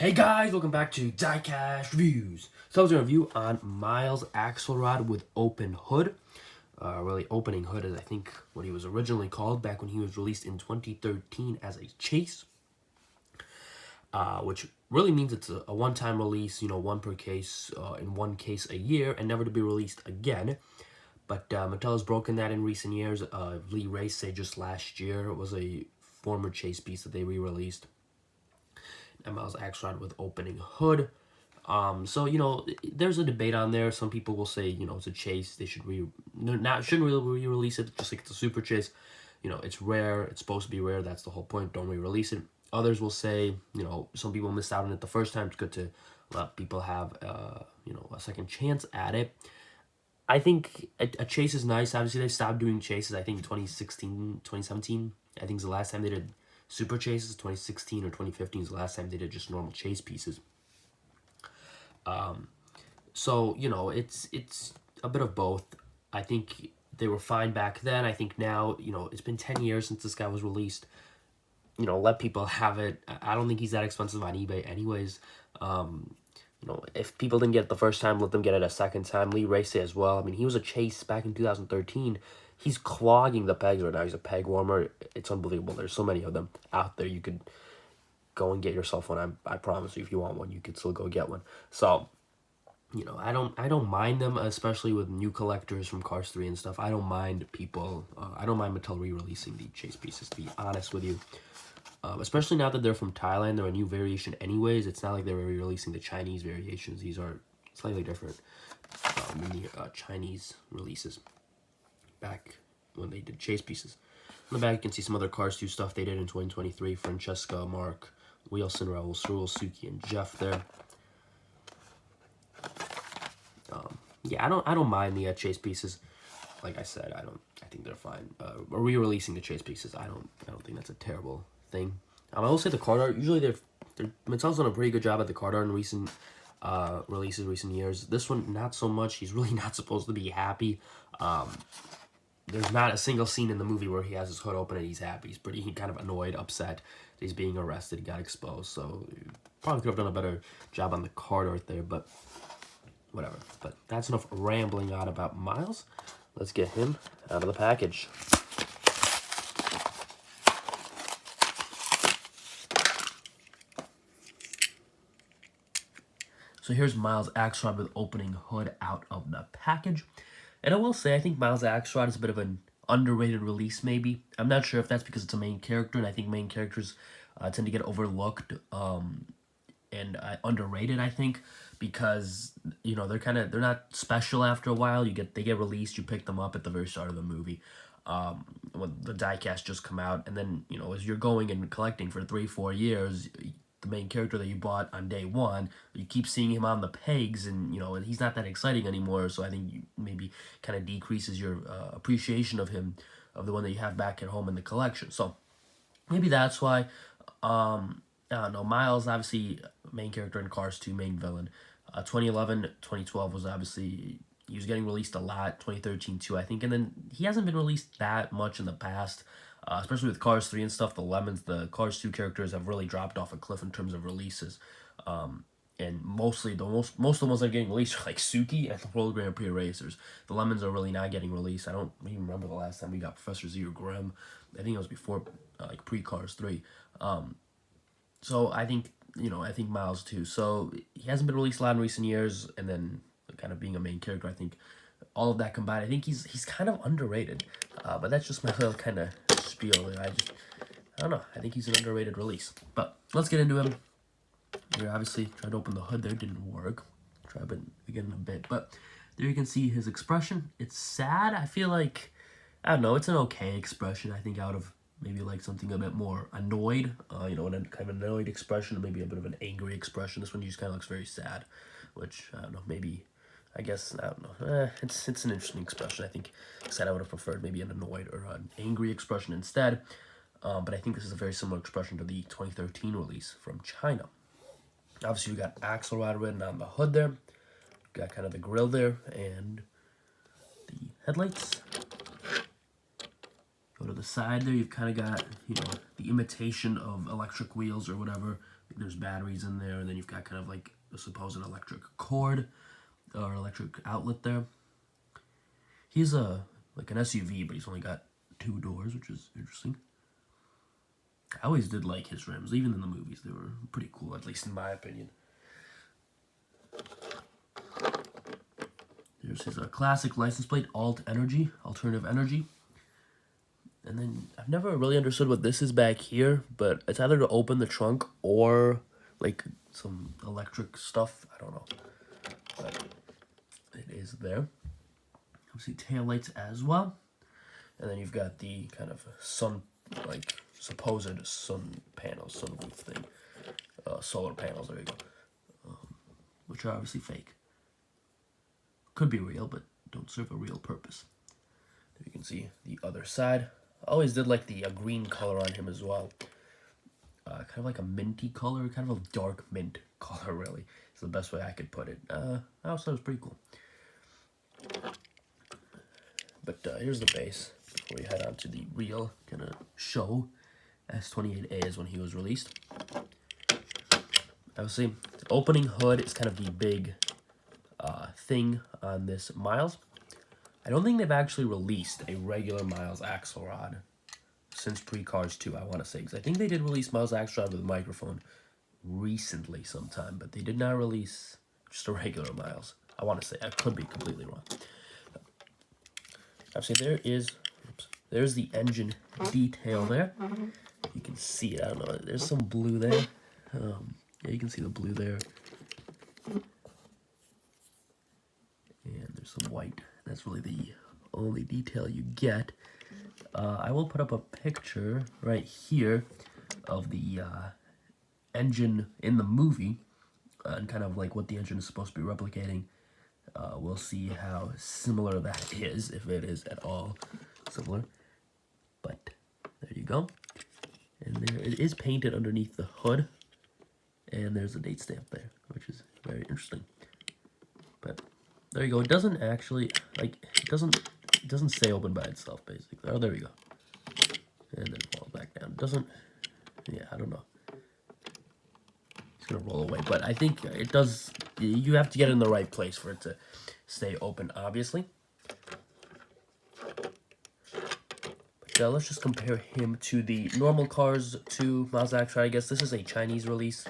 Hey guys, welcome back to Diecast Reviews. So I was going to review on Miles Axlerod with open hood. Really, opening hood is I think what he was originally called back when he was released in 2013 as a chase. Which really means it's a one-time release, one per case, in one case a year, and never to be released again. But Mattel has broken that in recent years. Lee Race, say just last year, it was a former chase piece that they re-released. And Miles Axlerod with opening hood. So there's a debate on there. Some people will say, it's a chase. They should shouldn't really re-release it, just like it's a super chase. It's rare. It's supposed to be rare. That's the whole point. Don't re-release it. Others will say, some people missed out on it the first time. It's good to let people have, a second chance at it. I think a chase is nice. Obviously, they stopped doing chases, I think, 2016, 2017. I think is the last time they did super chases. 2016 or 2015 is the last time they did just normal chase pieces. So it's a bit of both. I think they were fine back then. I think now, it's been 10 years since this guy was released. Let people have it. I don't think he's that expensive on eBay anyways. If people didn't get it the first time, let them get it a second time. Lee Race as well. I mean, he was a chase back in 2013. He's clogging the pegs right now. He's a peg warmer. It's unbelievable. There's so many of them out there. You could go and get yourself one. I promise you, if you want one, you could still go get one. So, I don't mind them, especially with new collectors from Cars 3 and stuff. I don't mind people. I don't mind Mattel re-releasing the chase pieces, to be honest with you. Especially now that they're from Thailand, they're a new variation anyways. It's not like they're re-releasing the Chinese variations. These are slightly different than the Chinese releases back when they did chase pieces. On the back, you can see some other Cars 2 stuff they did in 2023. Francesca, Mark, Wilson, Raul, Cyril, Suki, and Jeff there. Yeah, I don't mind the chase pieces. Like I said, I think they're fine. Re-releasing the chase pieces, I don't think that's a terrible thing. I will say the card art, usually Mattel's done a pretty good job at the card art in recent releases, recent years. This one, not so much. He's really not supposed to be happy. There's not a single scene in the movie where he has his hood open and he's happy. He's kind of annoyed, upset that he's being arrested, he got exposed. So probably could have done a better job on the card art there, but whatever. But that's enough rambling on about Miles. Let's get him out of the package. So here's Miles Axlerod with opening hood out of the package. And I will say, I think Miles Axlerod is a bit of an underrated release, maybe. I'm not sure if that's because it's a main character, and I think main characters tend to get overlooked and underrated, I think, because, they're not special after a while. They get released, you pick them up at the very start of the movie. When the Diecast just come out, and then, as you're going and collecting for 3-4 years, the main character that you bought on day one, you keep seeing him on the pegs, and he's not that exciting anymore. So I think you maybe kind of decreases your appreciation of him, of the one that you have back at home in the collection. So maybe that's why. I don't know. Miles, obviously main character in Cars 2, main villain. 2011, 2012 was obviously, he was getting released a lot. 2013 too, I think, and then he hasn't been released that much in the past. Especially with Cars 3 and stuff, the Cars 2 characters have really dropped off a cliff in terms of releases. And mostly, most of the ones that are getting released are like Suki and the World Grand Prix Racers. The Lemons are really not getting released. I don't even remember the last time we got Professor Z or Grimm. I think it was before, pre-Cars 3. So I think, I think Miles too. So he hasn't been released a lot in recent years, and then kind of being a main character, I think all of that combined, I think he's kind of underrated. But that's just my little kind of spiel. I don't know. I think he's an underrated release. But let's get into him. Here, obviously, tried to open the hood there. Didn't work. Try it again in a bit. But there you can see his expression. It's sad. I feel like, I don't know, it's an okay expression. I think out of maybe like something a bit more annoyed. And kind of an annoyed expression, maybe a bit of an angry expression. This one just kind of looks very sad, which, I don't know, maybe, I guess, I don't know. It's an interesting expression. I think I would have preferred maybe an annoyed or an angry expression instead. But I think this is a very similar expression to the 2013 release from China. Obviously, we got Axlerod written on the hood there. Got kind of the grill there and the headlights. Go to the side there, you've kind of got, the imitation of electric wheels or whatever. There's batteries in there, and then you've got kind of like a supposed electric cord or electric outlet there. He's like an SUV, but he's only got 2 doors, which is interesting. I always did like his rims, even in the movies. They were pretty cool, at least in my opinion. There's his classic license plate, alternative energy. And then I've never really understood what this is back here, but it's either to open the trunk or like some electric stuff. I don't know. But it is there. Obviously taillights as well. And then you've got the kind of like supposed sun panels, sunroof thing. Solar panels, there you go. Which are obviously fake. Could be real, but don't serve a real purpose. There you can see the other side. I always did like the green color on him as well. Kind of like a minty color, kind of a dark mint color, really. It's the best way I could put it. I also thought it was pretty cool. But here's the base before we head on to the real kind of show. S28A is when he was released. Obviously, the opening hood is kind of the big thing on this Miles. I don't think they've actually released a regular Miles Axlerod since Pre-Cars 2, I want to say. Because I think they did release Miles Axlerod with a microphone recently sometime, but they did not release just a regular Miles. I want to say. I could be completely wrong. Obviously, there's the engine detail there. You can see it. I don't know. There's some blue there. Yeah, you can see the blue there. And there's some white. That's really the only detail you get. I will put up a picture right here of the engine in the movie and kind of like what the engine is supposed to be replicating. We'll see how similar that is, if it is at all similar. But there you go. And there it is painted underneath the hood. And there's a date stamp there, which is very interesting. But there you go. It doesn't actually, like, it doesn't stay open by itself, basically. Oh, there we go. And then it falls back down. It doesn't, yeah, I don't know. It's going to roll away. But I think it does, you have to get in the right place for it to stay open, obviously. But let's just compare him to the normal cars to Miles Axlerod. I guess this is a Chinese release.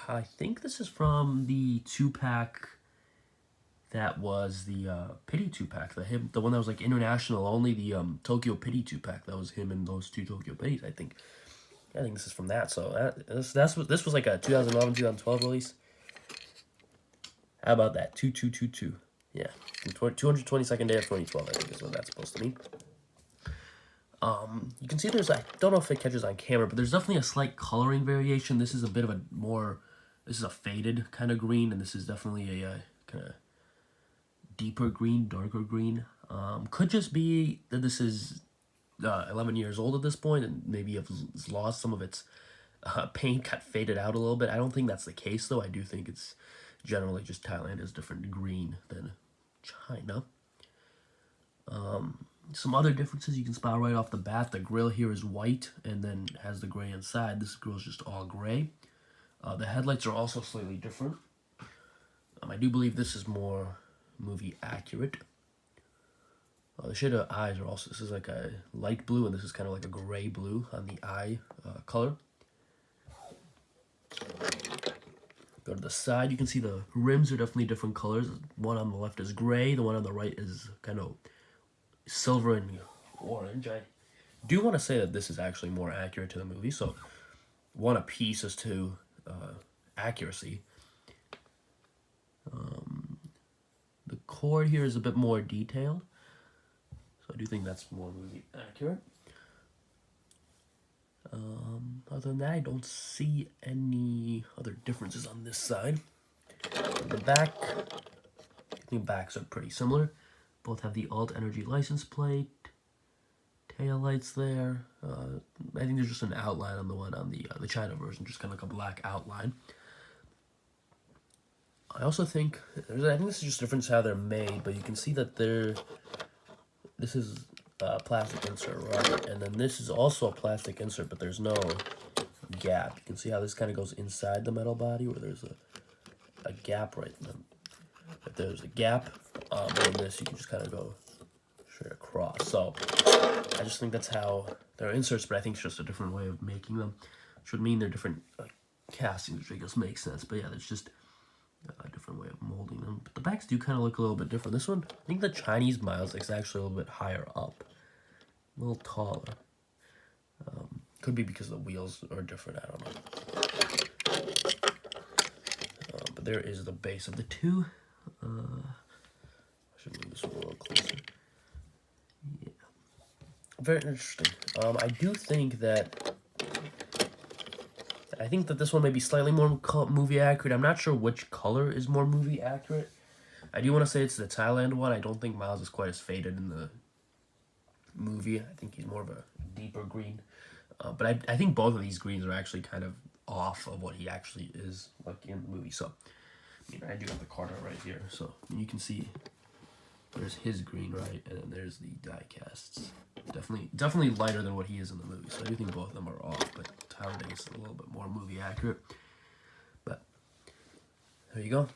I think this is from the 2-pack that was the Pity 2-pack. The one that was like international only, the Tokyo Pity 2-pack. That was him and those 2 Tokyo Pities, I think. I think this is from that. So this was like a 2011, 2012 release. How about that? 2222. Yeah. 222nd day of 2012, I think is what that's supposed to mean. You can see there's, I don't know if it catches on camera, but there's definitely a slight coloring variation. This is a bit of a more, this is a faded kind of green, and this is definitely a kind of deeper green, darker green. Could just be that this is 11 years old at this point, and maybe it's lost some of its paint, got faded out a little bit. I don't think that's the case, though. I do think it's generally just Thailand is different green than China. Some other differences you can spot right off the bat. The grille here is white and then has the gray inside. This grille is just all gray. The headlights are also slightly different. I do believe this is more movie accurate. The shade of eyes are also, this is like a light blue and this is kind of like a gray blue on the eye color. Go to the side, you can see the rims are definitely different colors. One on the left is gray, the one on the right is kind of silver and orange. I do want to say that this is actually more accurate to the movie, so one apiece as to accuracy. The cord here is a bit more detailed, so I do think that's more movie accurate. Other than that, I don't see any other differences on this side. On the back, I think backs are pretty similar. Both have the Alt Energy license plate, tail lights there. I think there's just an outline on the one on the China version, just kind of like a black outline. I also think I think this is just a difference how they're made, but you can see that this is a plastic insert, right? And then this is also a plastic insert, but there's no gap. You can see how this kind of goes inside the metal body, where there's a gap right there. If there's a gap, on this, you can just kind of go straight across. So I just think that's how they're inserts, but I think it's just a different way of making them. Which would mean they're different castings, which I guess makes sense. But yeah, there's just a different way of molding them. But the backs do kind of look a little bit different. This one, I think the Chinese Miles is actually a little bit higher up, a little taller. Could be because the wheels are different. I don't know. But there is the base of the two. I should move this one a little closer. Yeah, very interesting. I do think that. I think that this one may be slightly more movie accurate. I'm not sure which color is more movie accurate. I do want to say it's the Thailand one. I don't think Miles is quite as faded in the movie. I think he's more of a deeper green. But I think both of these greens are actually kind of off of what he actually is like in the movie. So, I mean, I do have the card right here. So, you can see there's his green, right? And then there's the die-casts. Definitely lighter than what he is in the movie. So, I do think both of them are off. But Tyler Day is a little bit more movie accurate. But, there you go.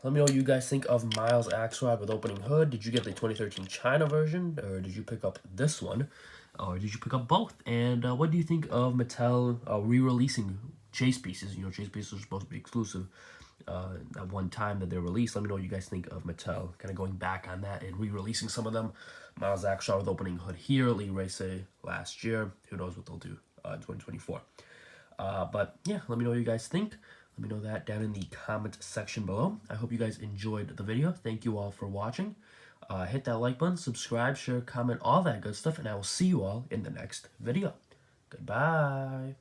Let me know what you guys think of Miles Axlerod with opening hood. Did you get the 2013 China version, or did you pick up this one, or did you pick up both? And what do you think of Mattel re-releasing chase pieces? You know, chase pieces are supposed to be exclusive at one time that they're released. Let me know what you guys think of Mattel kind of going back on that and re-releasing some of them. Miles Axlerod with opening hood here, Lee Race last year. Who knows what they'll do in 2024. But yeah, let me know what you guys think. Let me know that down in the comment section below. I hope you guys enjoyed the video. Thank you all for watching. Hit that like button, subscribe, share, comment, all that good stuff, and I will see you all in the next video. Goodbye.